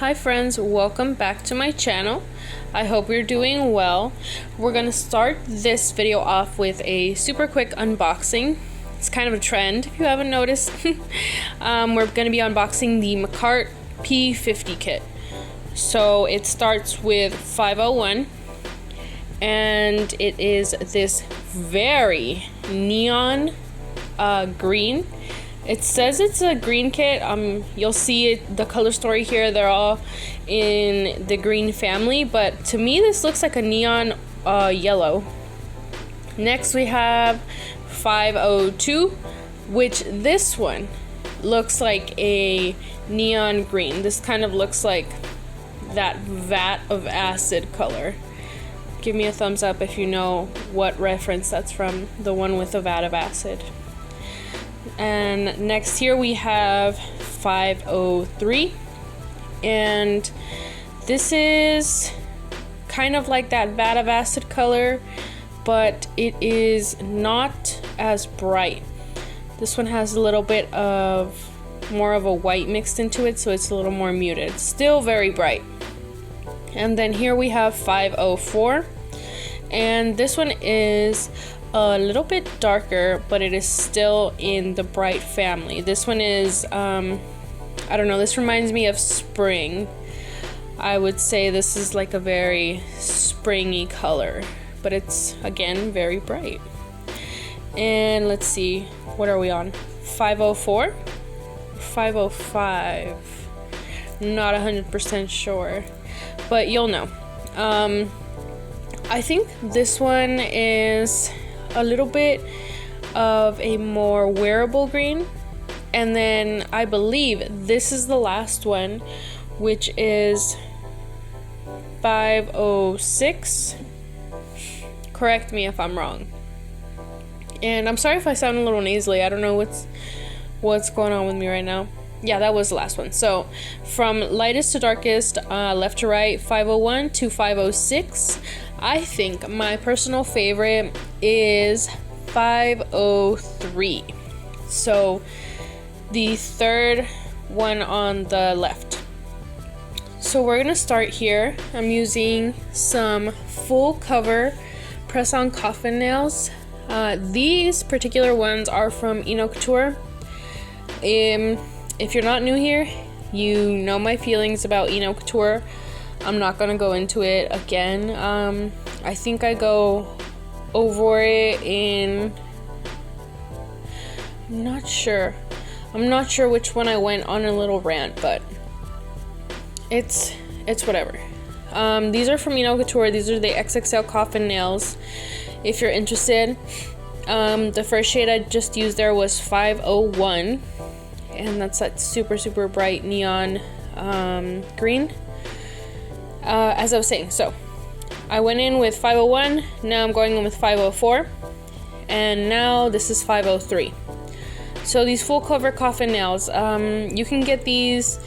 Hi friends, welcome back to my channel. I hope you're doing well. We're gonna start this video off with a super quick unboxing. It's kind of a trend if you haven't noticed. We're gonna be unboxing the Makartt P-50 Kit. So it starts with 501 and it is this very neon green. It says it's a green kit. You'll see it, the color story here. They're all in the green family, but to me this looks like a neon yellow. Next we have 502, which this one looks like a neon green. This kind of looks like that vat of acid color. Give me a thumbs up if you know what reference that's from, the one with the vat of acid. And next here we have 503, and this is kind of like that vat of acid color, but it is not as bright. This one has a little bit of more of a white mixed into it, so it's a little more muted. Still very bright. And then here we have 504, and this one is a little bit darker, but it is still in the bright family. This one is I don't know, this reminds me of spring. I would say this is like a very springy color, but it's again very bright. And let's see, what are we on? 504, 505, not 100% sure, but you'll know. I think this one is a little bit of a more wearable green, and then I believe this is the last one, which is 506. Correct me if I'm wrong, and I'm sorry if I sound a little nasally. I don't know what's going on with me right now. Yeah, that was the last one. So from lightest to darkest, left to right, 501 to 506. I think my personal favorite is 503. So the third one on the left. So we're gonna start here. I'm using some full cover press-on coffin nails. These particular ones are from Couture. If you're not new here, you know my feelings about Couture. I'm not gonna go into it again. I think I go over it in, I'm not sure which one I went on a little rant, but it's whatever. These are from Couture. These are the XXL coffin nails if you're interested. The first shade I just used there was 501, and that's that super bright neon green. As I was saying, so I went in with 501, now I'm going in with 504, and now this is 503. So these full cover coffin nails, you can get these,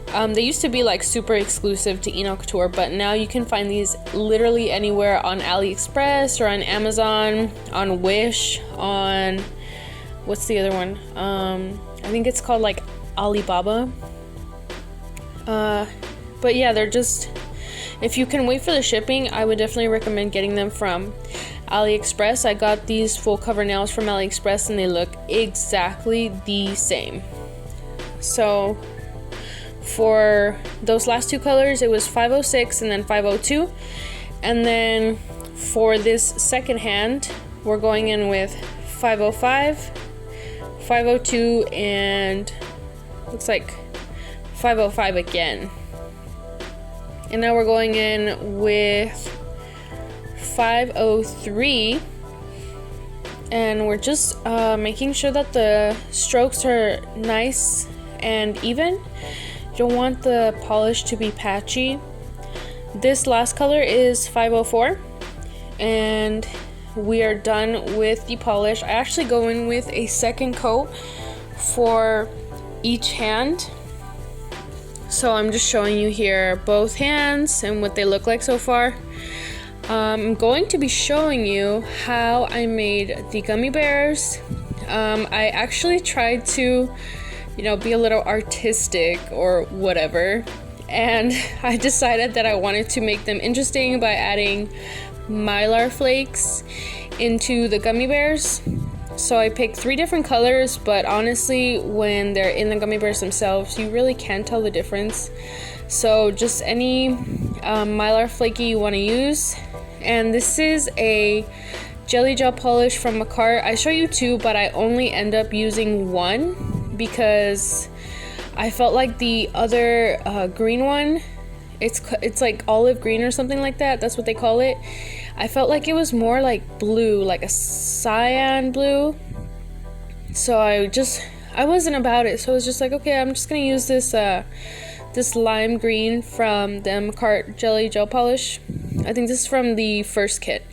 they used to be like super exclusive to Couture, but now you can find these literally anywhere on AliExpress or on Amazon, on Wish, on, what's the other one? I think it's called like Alibaba. But yeah, they're just, if you can wait for the shipping, I would definitely recommend getting them from AliExpress. I got these full cover nails from AliExpress and they look exactly the same. So for those last two colors, it was 506 and then 502. And then for this second hand, we're going in with 505, 502, and looks like 505 again. And now we're going in with 503, and we're just making sure that the strokes are nice and even. You don't want the polish to be patchy. This last color is 504, and we are done with the polish. I actually go in with a second coat for each hand. So I'm just showing you here both hands and what they look like so far. I'm going to be showing you how I made the gummy bears. I actually tried to, be a little artistic or whatever, and I decided that I wanted to make them interesting by adding Mylar flakes into the gummy bears. So I picked 3 different colors, but honestly, when they're in the gummy bears themselves, you really can't tell the difference. So just any Mylar flaky you want to use. And this is a jelly gel polish from Makartt. I show you 2, but I only end up using 1 because I felt like the other green one, it's like olive green or something like that. That's what they call it. I felt like it was more like blue, like a cyan blue. So I wasn't about it. So I was just like, okay, I'm just gonna use this this lime green from the Makartt jelly gel polish. I think this is from the first kit.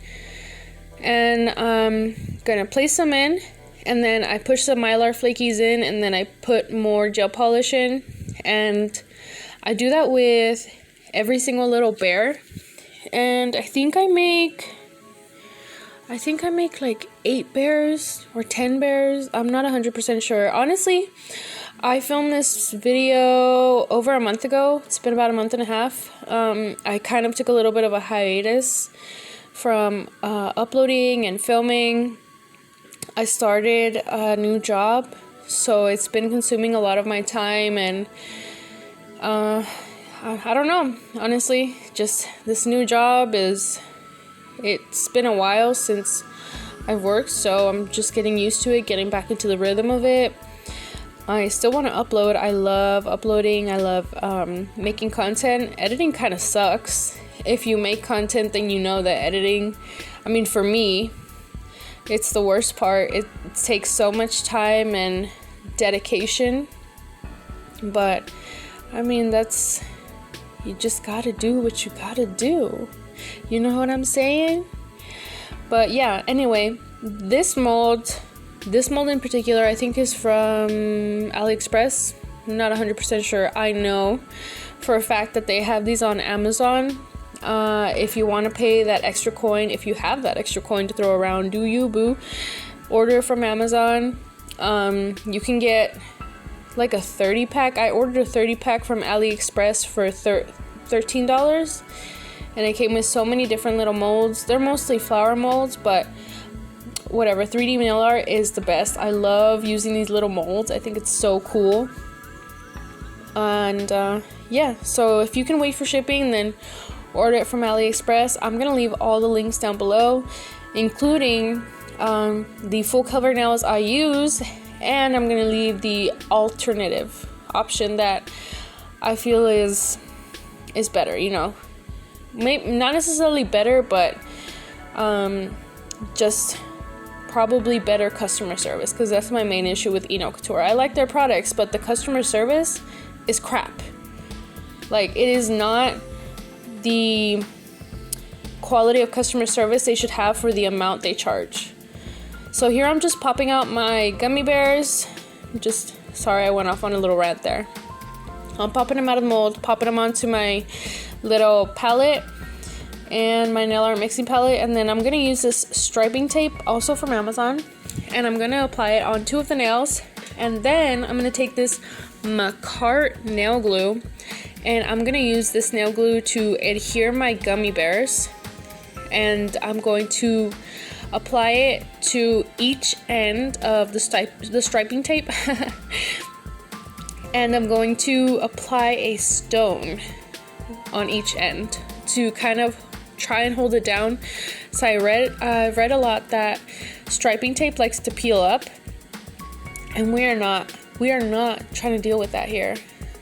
And I'm gonna place them in, and then I push the Mylar flakies in, and then I put more gel polish in, and I do that with every single little bear. And I think I make like 8 bears or 10 bears. I'm not 100% sure. Honestly, I filmed this video over a month ago. It's been about a month and a half. I kind of took a little bit of a hiatus from uploading and filming. I started a new job, so it's been consuming a lot of my time, and I don't know, honestly, just this new job it's been a while since I've worked, so I'm just getting used to it, getting back into the rhythm of it. I still want to upload. I love uploading. I love making content. Editing kind of sucks. If you make content, then you know that editing, I mean, for me, it's the worst part. It takes so much time and dedication, but I mean, you just gotta do what you gotta do. You know what I'm saying? But yeah, anyway, this mold in particular, I think is from AliExpress. I'm not 100% sure. I know for a fact that they have these on Amazon. If you want to pay that extra coin, if you have that extra coin to throw around, do you, boo? Order from Amazon. You can get like a 30 pack. I ordered a 30 pack from AliExpress for $13, and it came with so many different little molds. They're mostly flower molds, but whatever, 3D Mylar is the best. I love using these little molds. I think it's so cool. And yeah, so if you can wait for shipping, then order it from AliExpress. I'm gonna leave all the links down below, including the full cover nails I use, and I'm gonna leave the alternative option that I feel is better, you know. Not necessarily better, but just probably better customer service, because that's my main issue with Eno Couture. I like their products, but the customer service is crap. Like, it is not the quality of customer service they should have for the amount they charge. So here I'm just popping out my gummy bears. Sorry, I went off on a little rant there. I'm popping them out of the mold, popping them onto my little palette and my nail art mixing palette, and then I'm gonna use this striping tape, also from Amazon, and I'm gonna apply it on 2 of the nails, and then I'm gonna take this Makartt nail glue, and I'm gonna use this nail glue to adhere my gummy bears, and I'm going to apply it to each end of the striping tape and I'm going to apply a stone on each end to kind of try and hold it down. So I've read a lot that striping tape likes to peel up, and we are not trying to deal with that here.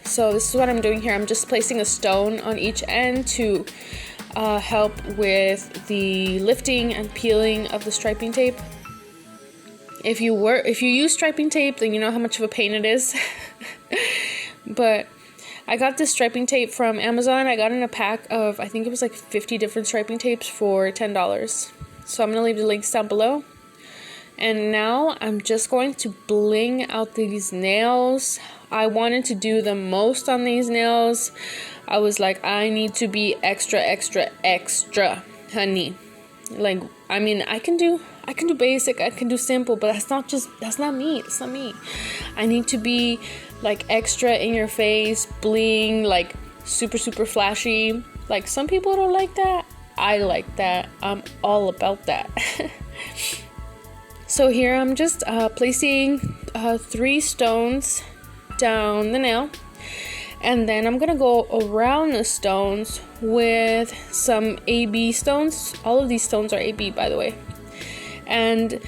So this is what I'm doing here. I'm just placing a stone on each end to help with the lifting and peeling of the striping tape. If you use striping tape, then you know how much of a pain it is. But I got this striping tape from Amazon. I got in a pack of, I think it was like 50 different striping tapes for $10. So I'm going to leave the links down below. And now I'm just going to bling out these nails. I wanted to do the most on these nails. I was like, I need to be extra, honey. Like, I mean, I can do basic, I can do simple, but that's not me. It's not me. I need to be like extra in your face, bling, like super flashy. Like, some people don't like that. I like that. I'm all about that. So here I'm just placing 3 stones down the nail, and then I'm gonna go around the stones with some AB stones. All of these stones are AB, by the way, and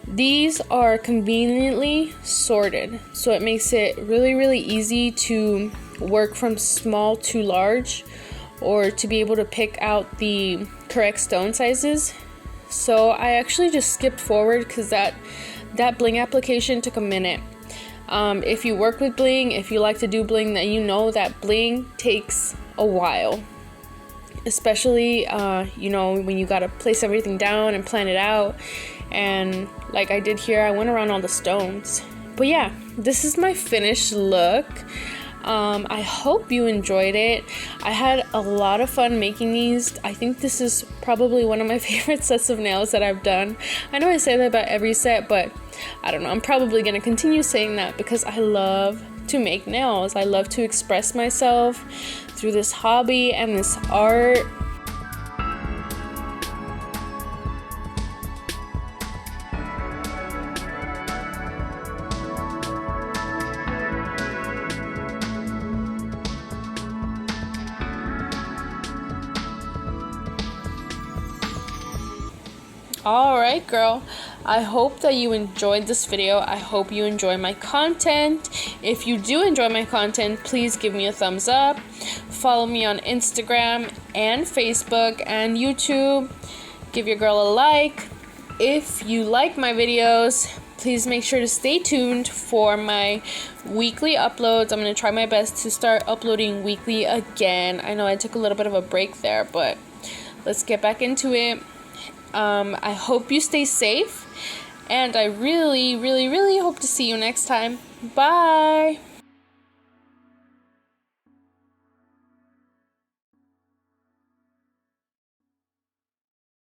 these are conveniently sorted, so it makes it really easy to work from small to large, or to be able to pick out the correct stone sizes. So I actually just skipped forward because that bling application took a minute. If you work with bling, if you like to do bling, then you know that bling takes a while. Especially, you know, when you gotta place everything down and plan it out. And like I did here, I went around all the stones. But yeah, this is my finished look. I hope you enjoyed it. I had a lot of fun making these. I think this is probably one of my favorite sets of nails that I've done. I know I say that about every set, but I don't know. I'm probably going to continue saying that because I love to make nails. I love to express myself through this hobby and this art. Alright, girl, I hope that you enjoyed this video. I hope you enjoy my content. If you do enjoy my content, please give me a thumbs up. Follow me on Instagram and Facebook and YouTube. Give your girl a like. If you like my videos, please make sure to stay tuned for my weekly uploads. I'm going to try my best to start uploading weekly again. I know I took a little bit of a break there, but let's get back into it. I hope you stay safe, and I really hope to see you next time. Bye!